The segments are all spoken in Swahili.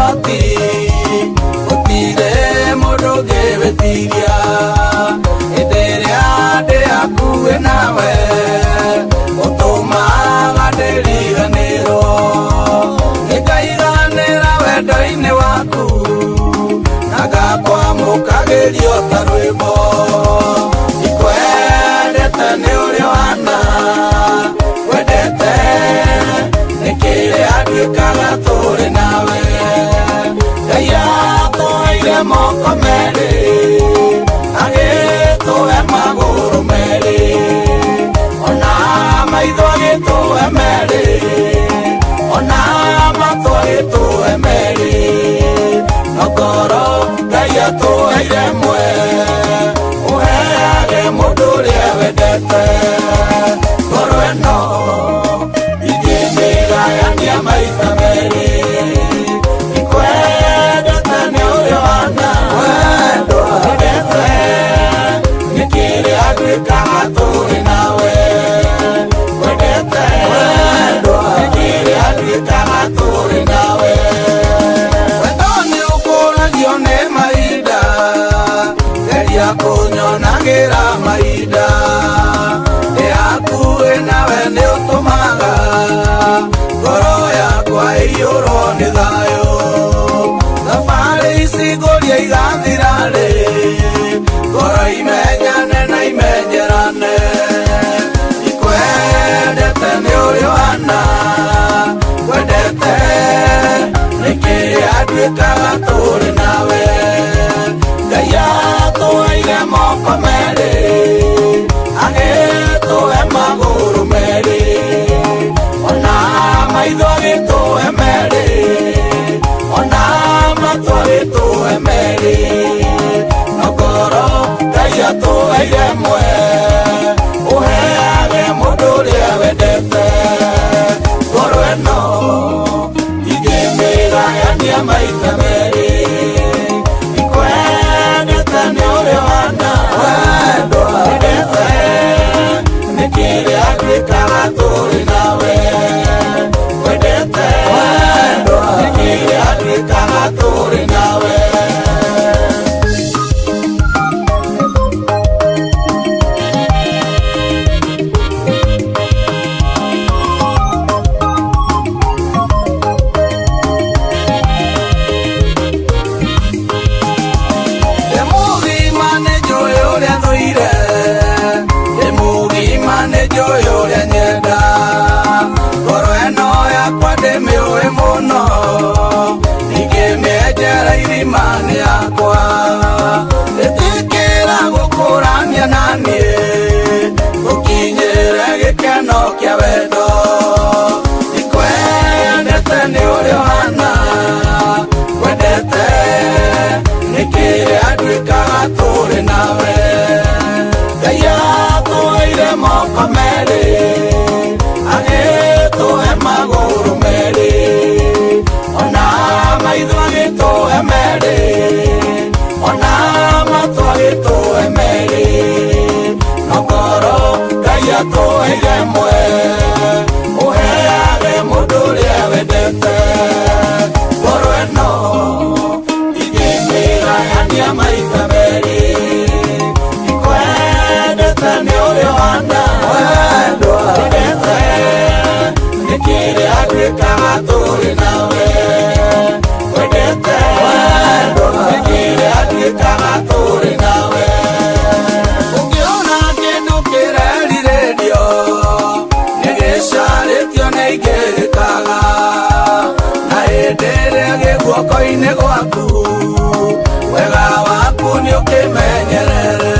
ihoti gutire mundu ngibetiria hĩndĩ ĩrĩa ndĩ hakuhĩ nawe ũtũmaga ndĩriganĩrwo ngaiganĩra wendo-inĩ waku na ngakwamũkagĩrio ta rwĩmbo ikwendete nĩ ũrĩa wana wendete nĩ kĩrĩa nduĩkaga tũrĩ nawe Ngai atũheire moko merĩ agĩtũhe magũrũ merĩ ona maitho agĩtũhe merĩ ona matũ agĩtũhe merĩ no ngoro Ngai atũheire ĩmwe ũheage mũndũ ũrĩa wendete ngoro ĩno ingĩmĩgayania maita merĩ ikwendete nĩ ũrĩa wana wendete nĩ kĩrĩa nduĩkaga tũrĩ nawe wendete nĩ kĩrĩa nduĩkaga tũrĩ nawe wendo nĩ ũkũragio nĩ mahinda geria kũnyonagĩra mahinda ndĩ hakuhĩ nawe nĩ ũtũmaga ngoro yakwa ĩiyũrwo nĩ thayũ thabarĩ ici ngũria igathira-rĩ ngoro imenyane na imenjerane ikwendete nĩ ũrĩa wana wendete nĩ kĩrĩa nduĩkaga tũrĩ nawe Ngai atũheire moko merĩ agĩtũhe magũrũ merĩ ona maitho agĩtũhe merĩ ona matũ agĩtũhe merĩ no ngoro Ngai atũheire ĩmwe ũheage mũndũ ũrĩa wendete ngoro ĩno ingĩmĩgayania maita merĩ ikwendete nĩ ũrĩa wana wendete nĩ kĩrĩa nduĩkaga tũrĩ nawe wendete nĩ kĩrĩa nduĩkaga tũrĩ nawe njũĩ ũrĩa nyenda ngoro ĩno yakwa ndĩmĩũĩ mũno ingĩmĩenjera irima-inĩ yakwa ĩtĩkĩra gũkũrania naniĩ gũkinyĩre gĩkeno kĩa wendo ikwendete nĩ ũrĩa wana wendete nĩ kĩrĩa nduĩkaga tũrĩ nawe Ngai atũheire moko merĩ agĩtũhe magũrũ merĩ ona maitho agĩtũhe merĩ ona matũ agĩtũhe merĩ no ngoro Ngai atũheire ĩmwe ũheage mũndũ ũrĩa wendete ngoro ĩno ingĩmĩgayania maita merĩ ikwendete nĩ ũrĩa wana wendete nĩ kĩrĩa nduĩkaga tũrĩ nawe wendete nĩ kĩrĩa nduĩkaga tũrĩ nawe ũngĩona kĩndũ kĩrerirĩrio nĩ gĩcarĩtio nĩ ingĩrĩkaga na hĩndĩ ĩrĩa gĩ guoko-inĩ gwaku wega waku nĩ ũkĩmenyerere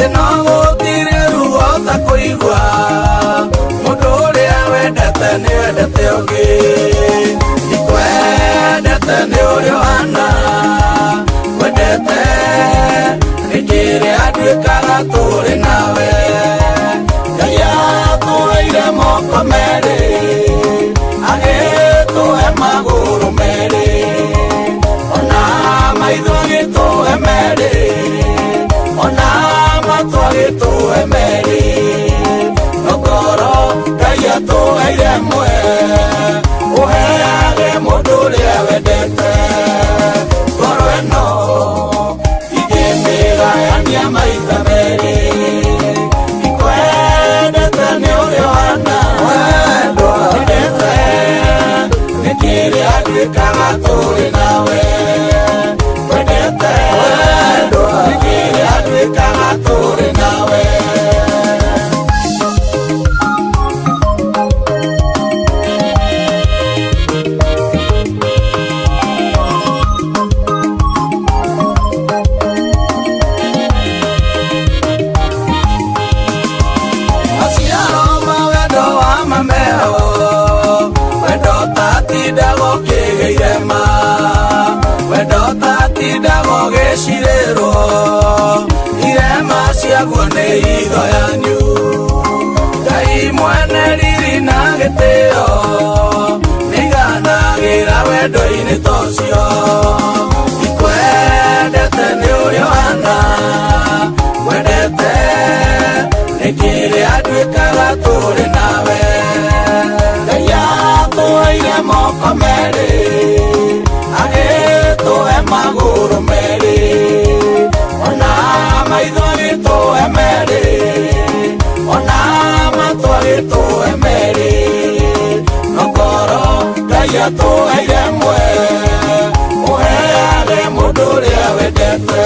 ĩno gũtirĩ ruo ta kũigua mũndũ ũrĩa wendete nĩ wendete ũngĩ ikwendete nĩ ũrĩa wana wendete nĩ kĩrĩa nduĩkaga tũrĩ nawe Ngai atũheire moko merĩ agĩtũhe magũrũ merĩ ona maitho agĩtũhe merĩ ona matũ agĩtũhe merĩ no ngoro Ngai atũheire ĩmwe ũheage mũndũ ũrĩa wendete gĩtĩo nĩiganagĩra wendo-inĩ tocio ikwendete nĩ ũrĩa ũhana mwendete nĩkĩrĩa nduĩkaga tũrĩ nawe Ngai atũheire moko merĩ agĩtũhe magũrũ merĩ ona maitho agĩtũhe merĩ ona matũ agĩtũhe merĩ no ngoro Ngai atũheire ĩmwe mũheage mũndũ ũrĩa wendete